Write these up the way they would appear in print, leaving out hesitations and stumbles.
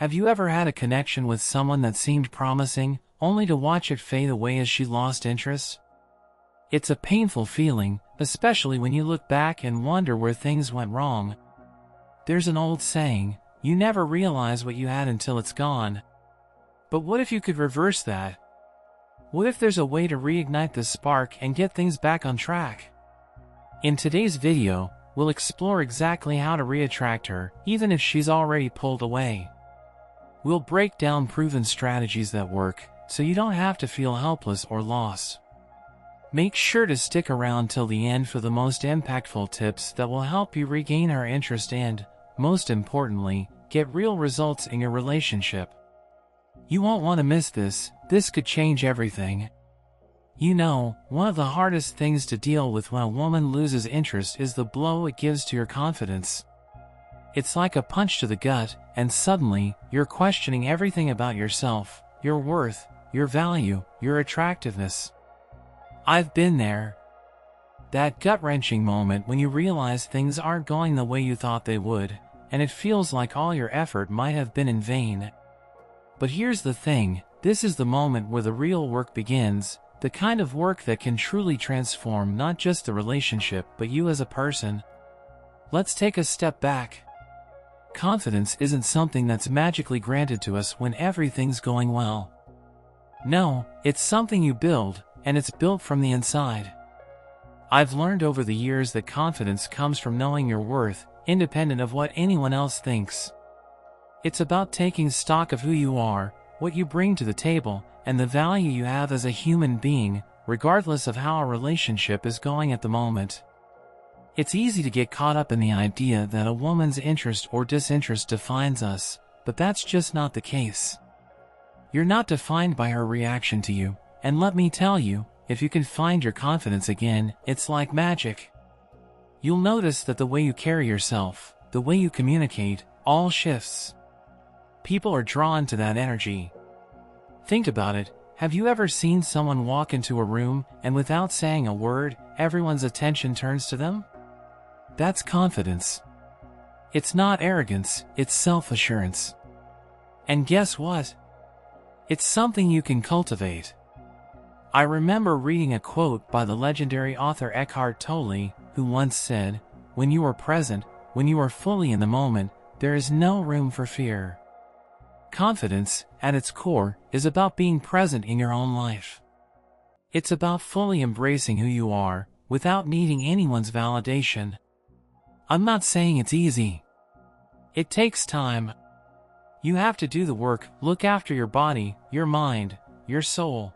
Have you ever had a connection with someone that seemed promising, only to watch it fade away as she lost interest? It's a painful feeling, especially when you look back and wonder where things went wrong. There's an old saying, you never realize what you had until it's gone. But what if you could reverse that? What if there's a way to reignite the spark and get things back on track? In today's video, we'll explore exactly how to reattract her, even if she's already pulled away. We'll break down proven strategies that work, so you don't have to feel helpless or lost. Make sure to stick around till the end for the most impactful tips that will help you regain her interest and, most importantly, get real results in your relationship. You won't want to miss this. This could change everything. You know, one of the hardest things to deal with when a woman loses interest is the blow it gives to your confidence. It's like a punch to the gut, and suddenly, you're questioning everything about yourself, your worth, your value, your attractiveness. I've been there. That gut-wrenching moment when you realize things aren't going the way you thought they would, and it feels like all your effort might have been in vain. But here's the thing, this is the moment where the real work begins, the kind of work that can truly transform not just the relationship but you as a person. Let's take a step back. Confidence isn't something that's magically granted to us when everything's going well. No, it's something you build, and it's built from the inside. I've learned over the years that confidence comes from knowing your worth, independent of what anyone else thinks. It's about taking stock of who you are, what you bring to the table, and the value you have as a human being, regardless of how a relationship is going at the moment. It's easy to get caught up in the idea that a woman's interest or disinterest defines us, but that's just not the case. You're not defined by her reaction to you, and let me tell you, if you can find your confidence again, it's like magic. You'll notice that the way you carry yourself, the way you communicate, all shifts. People are drawn to that energy. Think about it, have you ever seen someone walk into a room, and without saying a word, everyone's attention turns to them? That's confidence. It's not arrogance, it's self-assurance. And guess what? It's something you can cultivate. I remember reading a quote by the legendary author Eckhart Tolle, who once said, "When you are present, when you are fully in the moment, there is no room for fear." Confidence, at its core, is about being present in your own life. It's about fully embracing who you are, without needing anyone's validation. I'm not saying it's easy. It takes time. You have to do the work, look after your body, your mind, your soul.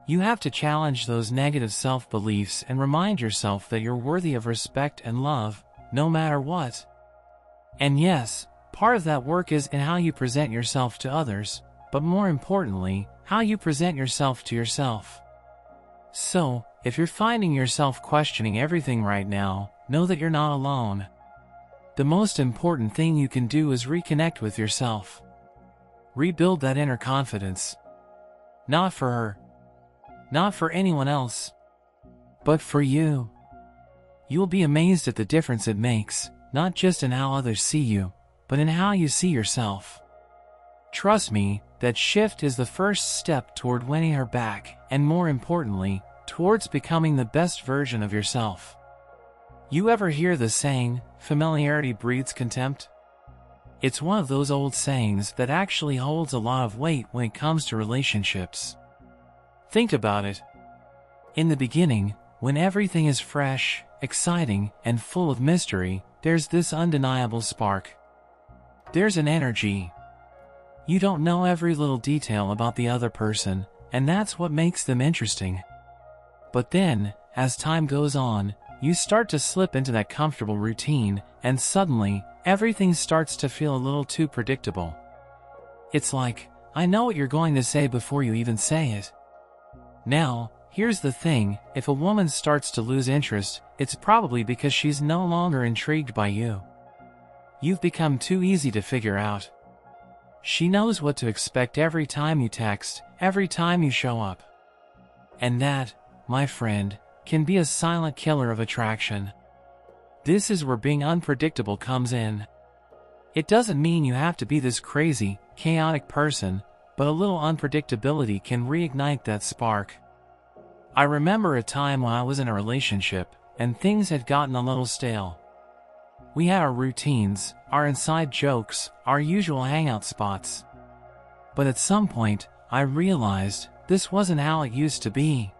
You have to challenge those negative self-beliefs and remind yourself that you're worthy of respect and love, no matter what. And yes, part of that work is in how you present yourself to others, but more importantly, how you present yourself to yourself. So, if you're finding yourself questioning everything right now, know that you're not alone. The most important thing you can do is reconnect with yourself. Rebuild that inner confidence. Not for her. Not for anyone else. But for you. You'll be amazed at the difference it makes, not just in how others see you, but in how you see yourself. Trust me, that shift is the first step toward winning her back, and more importantly, towards becoming the best version of yourself. You ever hear the saying, familiarity breeds contempt? It's one of those old sayings that actually holds a lot of weight when it comes to relationships. Think about it. In the beginning, when everything is fresh, exciting, and full of mystery, there's this undeniable spark. There's an energy. You don't know every little detail about the other person, and that's what makes them interesting. But then, as time goes on, you start to slip into that comfortable routine, and suddenly, everything starts to feel a little too predictable. It's like, I know what you're going to say before you even say it. Now, here's the thing, if a woman starts to lose interest, it's probably because she's no longer intrigued by you. You've become too easy to figure out. She knows what to expect every time you text, every time you show up. And that, my friend, can be a silent killer of attraction. This is where being unpredictable comes in. It doesn't mean you have to be this crazy, chaotic person, but a little unpredictability can reignite that spark. I remember a time when I was in a relationship, and things had gotten a little stale. We had our routines, our inside jokes, our usual hangout spots. But at some point, I realized this wasn't how it used to be.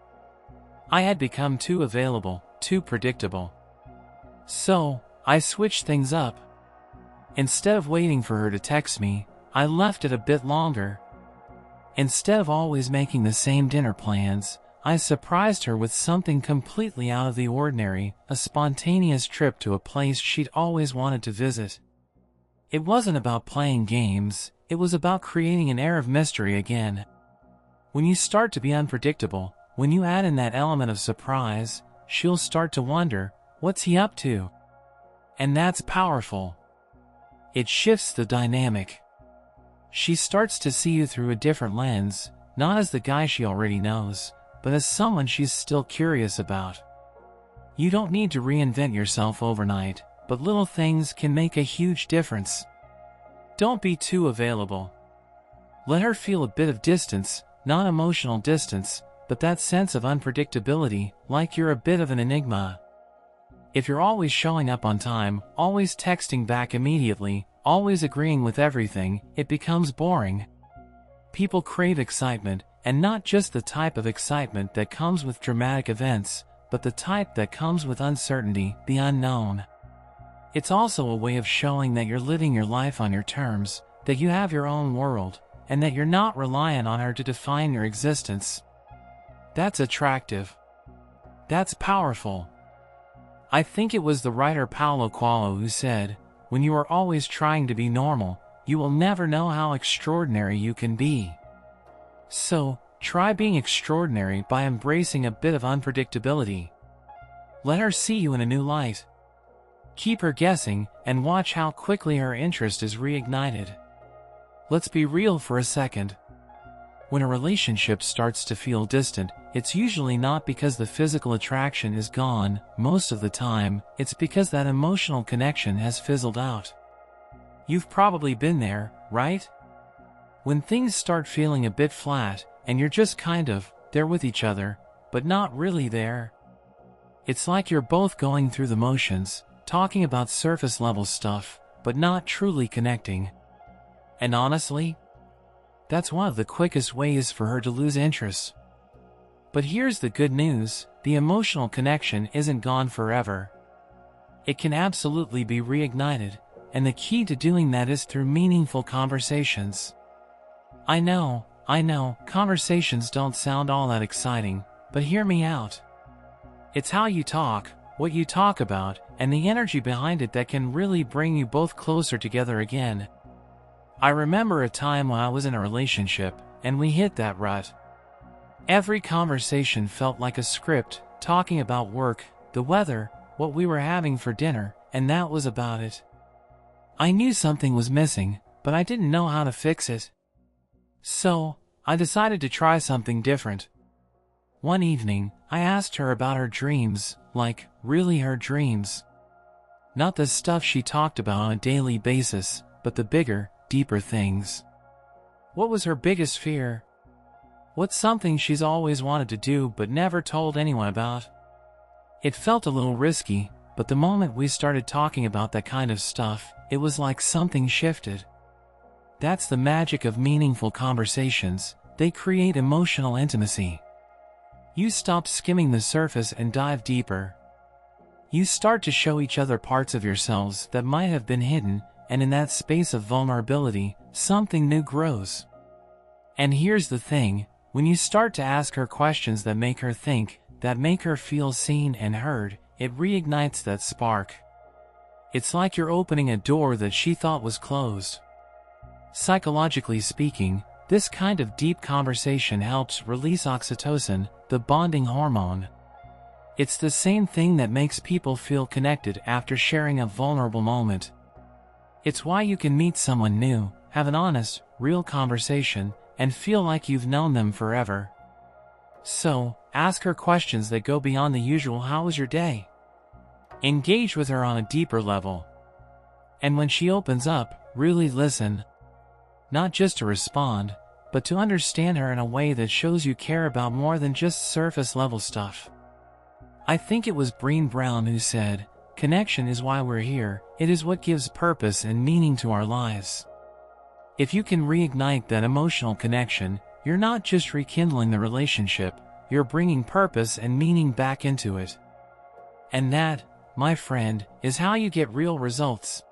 I had become too available, too predictable. So, I switched things up. Instead of waiting for her to text me, I left it a bit longer. Instead of always making the same dinner plans, I surprised her with something completely out of the ordinary, a spontaneous trip to a place she'd always wanted to visit. It wasn't about playing games, it was about creating an air of mystery again. When you start to be unpredictable, when you add in that element of surprise, she'll start to wonder, what's he up to? And that's powerful. It shifts the dynamic. She starts to see you through a different lens, not as the guy she already knows, but as someone she's still curious about. You don't need to reinvent yourself overnight, but little things can make a huge difference. Don't be too available. Let her feel a bit of distance, not emotional distance, but that sense of unpredictability, like you're a bit of an enigma. If you're always showing up on time, always texting back immediately, always agreeing with everything, it becomes boring. People crave excitement, and not just the type of excitement that comes with dramatic events, but the type that comes with uncertainty, the unknown. It's also a way of showing that you're living your life on your terms, that you have your own world, and that you're not reliant on her to define your existence. That's attractive. That's powerful. I think it was the writer Paulo Coelho who said, "When you are always trying to be normal, you will never know how extraordinary you can be." So, try being extraordinary by embracing a bit of unpredictability. Let her see you in a new light. Keep her guessing, and watch how quickly her interest is reignited. Let's be real for a second. When a relationship starts to feel distant, it's usually not because the physical attraction is gone. Most of the time, it's because that emotional connection has fizzled out. You've probably been there, right? When things start feeling a bit flat, and you're just kind of there with each other, but not really there. It's like you're both going through the motions, talking about surface level stuff, but not truly connecting. And honestly, that's one of the quickest ways for her to lose interest. But here's the good news, the emotional connection isn't gone forever. It can absolutely be reignited, and the key to doing that is through meaningful conversations. I know, conversations don't sound all that exciting, but hear me out. It's how you talk, what you talk about, and the energy behind it that can really bring you both closer together again. I remember a time when I was in a relationship, and we hit that rut. Every conversation felt like a script, talking about work, the weather, what we were having for dinner, and that was about it. I knew something was missing, but I didn't know how to fix it. So, I decided to try something different. One evening, I asked her about her dreams, like, really her dreams. Not the stuff she talked about on a daily basis, but the bigger, deeper things. What was her biggest fear? What's something she's always wanted to do but never told anyone about? It felt a little risky, but the moment we started talking about that kind of stuff, it was like something shifted. That's the magic of meaningful conversations. They create emotional intimacy. You stop skimming the surface and dive deeper. You start to show each other parts of yourselves that might have been hidden, and in that space of vulnerability, something new grows. And here's the thing, when you start to ask her questions that make her think, that make her feel seen and heard, it reignites that spark. It's like you're opening a door that she thought was closed. Psychologically speaking, this kind of deep conversation helps release oxytocin, the bonding hormone. It's the same thing that makes people feel connected after sharing a vulnerable moment. It's why you can meet someone new, have an honest, real conversation, and feel like you've known them forever. So, ask her questions that go beyond the usual "how was your day?" Engage with her on a deeper level. And when she opens up, really listen. Not just to respond, but to understand her in a way that shows you care about more than just surface-level stuff. I think it was Brené Brown who said, "Connection is why we're here, it is what gives purpose and meaning to our lives." If you can reignite that emotional connection, you're not just rekindling the relationship, you're bringing purpose and meaning back into it. And that, my friend, is how you get real results.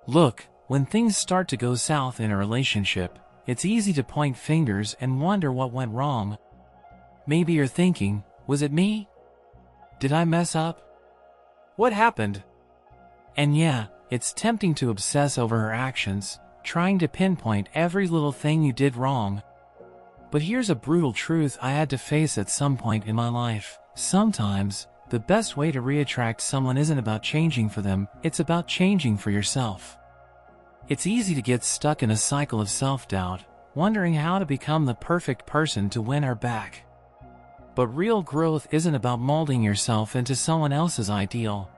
Look, when things start to go south in a relationship, it's easy to point fingers and wonder what went wrong. Maybe you're thinking, was it me? Did I mess up? What happened? And yeah, it's tempting to obsess over her actions, trying to pinpoint every little thing you did wrong. But here's a brutal truth I had to face at some point in my life. Sometimes, the best way to reattract someone isn't about changing for them, it's about changing for yourself. It's easy to get stuck in a cycle of self-doubt, wondering how to become the perfect person to win her back. But real growth isn't about molding yourself into someone else's ideal.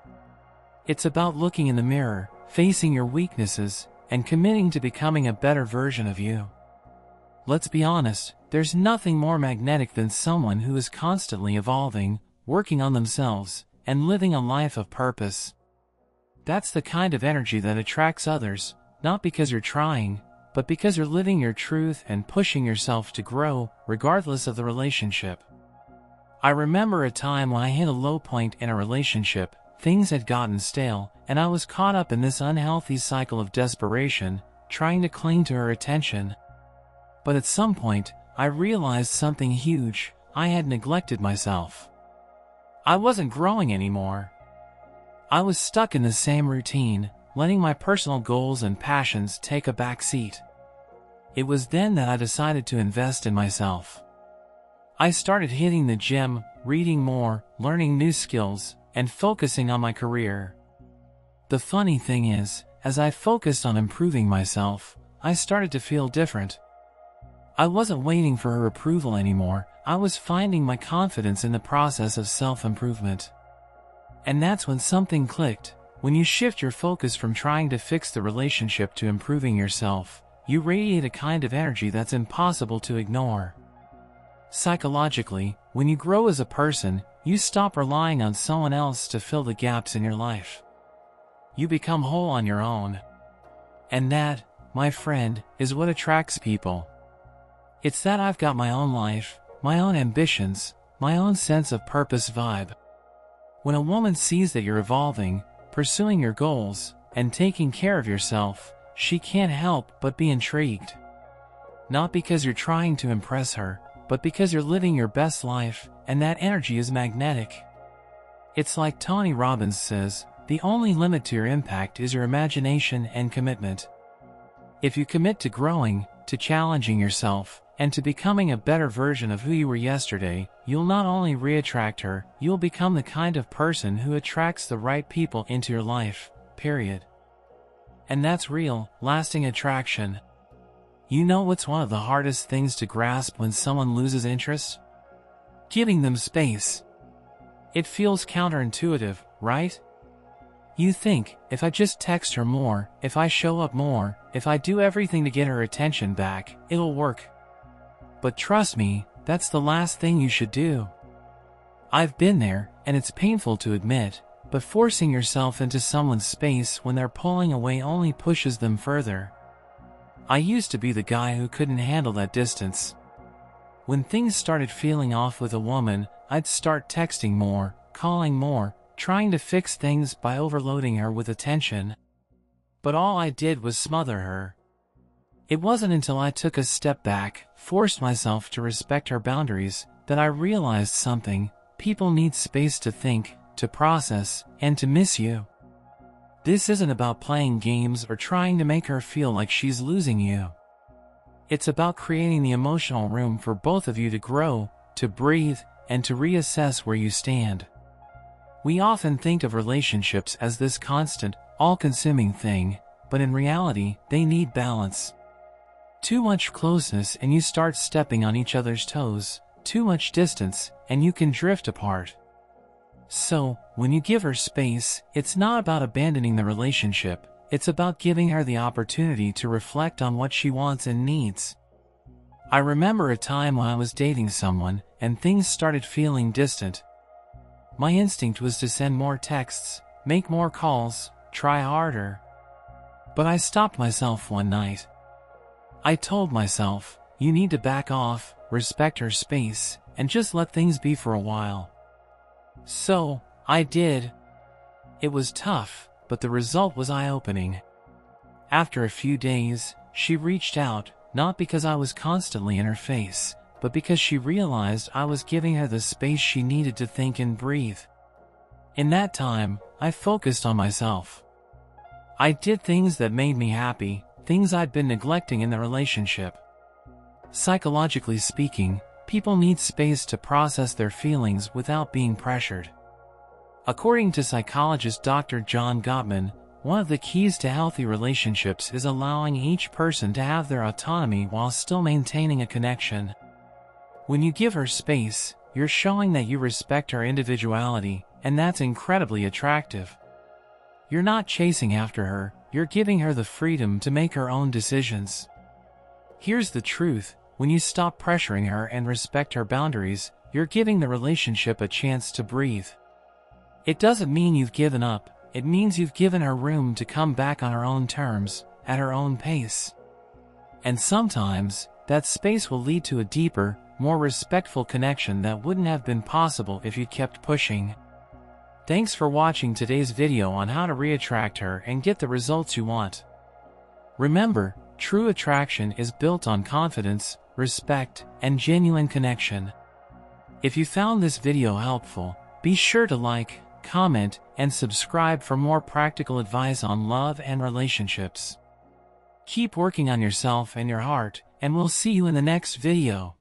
It's about looking in the mirror, facing your weaknesses, and committing to becoming a better version of you. Let's be honest, there's nothing more magnetic than someone who is constantly evolving, working on themselves, and living a life of purpose. That's the kind of energy that attracts others, not because you're trying, but because you're living your truth and pushing yourself to grow, regardless of the relationship. I remember a time when I hit a low point in a relationship, things had gotten stale, and I was caught up in this unhealthy cycle of desperation, trying to cling to her attention. But at some point, I realized something huge: I had neglected myself. I wasn't growing anymore. I was stuck in the same routine, letting my personal goals and passions take a back seat. It was then that I decided to invest in myself. I started hitting the gym, reading more, learning new skills, and focusing on my career. The funny thing is, as I focused on improving myself, I started to feel different. I wasn't waiting for her approval anymore, I was finding my confidence in the process of self-improvement. And that's when something clicked. When you shift your focus from trying to fix the relationship to improving yourself, you radiate a kind of energy that's impossible to ignore. Psychologically, when you grow as a person, you stop relying on someone else to fill the gaps in your life. You become whole on your own. And that, my friend, is what attracts people. It's that I've got my own life, my own ambitions, my own sense of purpose vibe. When a woman sees that you're evolving, pursuing your goals, and taking care of yourself, she can't help but be intrigued. Not because you're trying to impress her, but because you're living your best life, and that energy is magnetic. It's like Tony Robbins says, the only limit to your impact is your imagination and commitment. If you commit to growing, to challenging yourself, and to becoming a better version of who you were yesterday, you'll not only reattract her, you'll become the kind of person who attracts the right people into your life, period. And that's real, lasting attraction. You know what's one of the hardest things to grasp when someone loses interest? Giving them space. It feels counterintuitive, right? You think, if I just text her more, if I show up more, if I do everything to get her attention back, it'll work. But trust me, that's the last thing you should do. I've been there, and it's painful to admit, but forcing yourself into someone's space when they're pulling away only pushes them further. I used to be the guy who couldn't handle that distance. When things started feeling off with a woman, I'd start texting more, calling more, trying to fix things by overloading her with attention. But all I did was smother her. It wasn't until I took a step back, forced myself to respect her boundaries, that I realized something: people need space to think, to process, and to miss you. This isn't about playing games or trying to make her feel like she's losing you. It's about creating the emotional room for both of you to grow, to breathe, and to reassess where you stand. We often think of relationships as this constant, all-consuming thing, but in reality, they need balance. Too much closeness and you start stepping on each other's toes, too much distance, and you can drift apart. So, when you give her space, it's not about abandoning the relationship, it's about giving her the opportunity to reflect on what she wants and needs. I remember a time when I was dating someone and things started feeling distant. My instinct was to send more texts, make more calls, try harder. But I stopped myself one night. I told myself, you need to back off, respect her space, and just let things be for a while. So, I did. It was tough, but the result was eye-opening. After a few days, she reached out, not because I was constantly in her face, but because she realized I was giving her the space she needed to think and breathe. In that time, I focused on myself. I did things that made me happy, things I'd been neglecting in the relationship. Psychologically speaking, people need space to process their feelings without being pressured. According to psychologist Dr. John Gottman, one of the keys to healthy relationships is allowing each person to have their autonomy while still maintaining a connection. When you give her space, you're showing that you respect her individuality, and that's incredibly attractive. You're not chasing after her, you're giving her the freedom to make her own decisions. Here's the truth, when you stop pressuring her and respect her boundaries, you're giving the relationship a chance to breathe. It doesn't mean you've given up, it means you've given her room to come back on her own terms, at her own pace. And sometimes, that space will lead to a deeper, more respectful connection that wouldn't have been possible if you kept pushing. Thanks for watching today's video on how to reattract her and get the results you want. Remember, true attraction is built on confidence, respect, and genuine connection. If you found this video helpful, be sure to like, comment, and subscribe for more practical advice on love and relationships. Keep working on yourself and your heart, and we'll see you in the next video.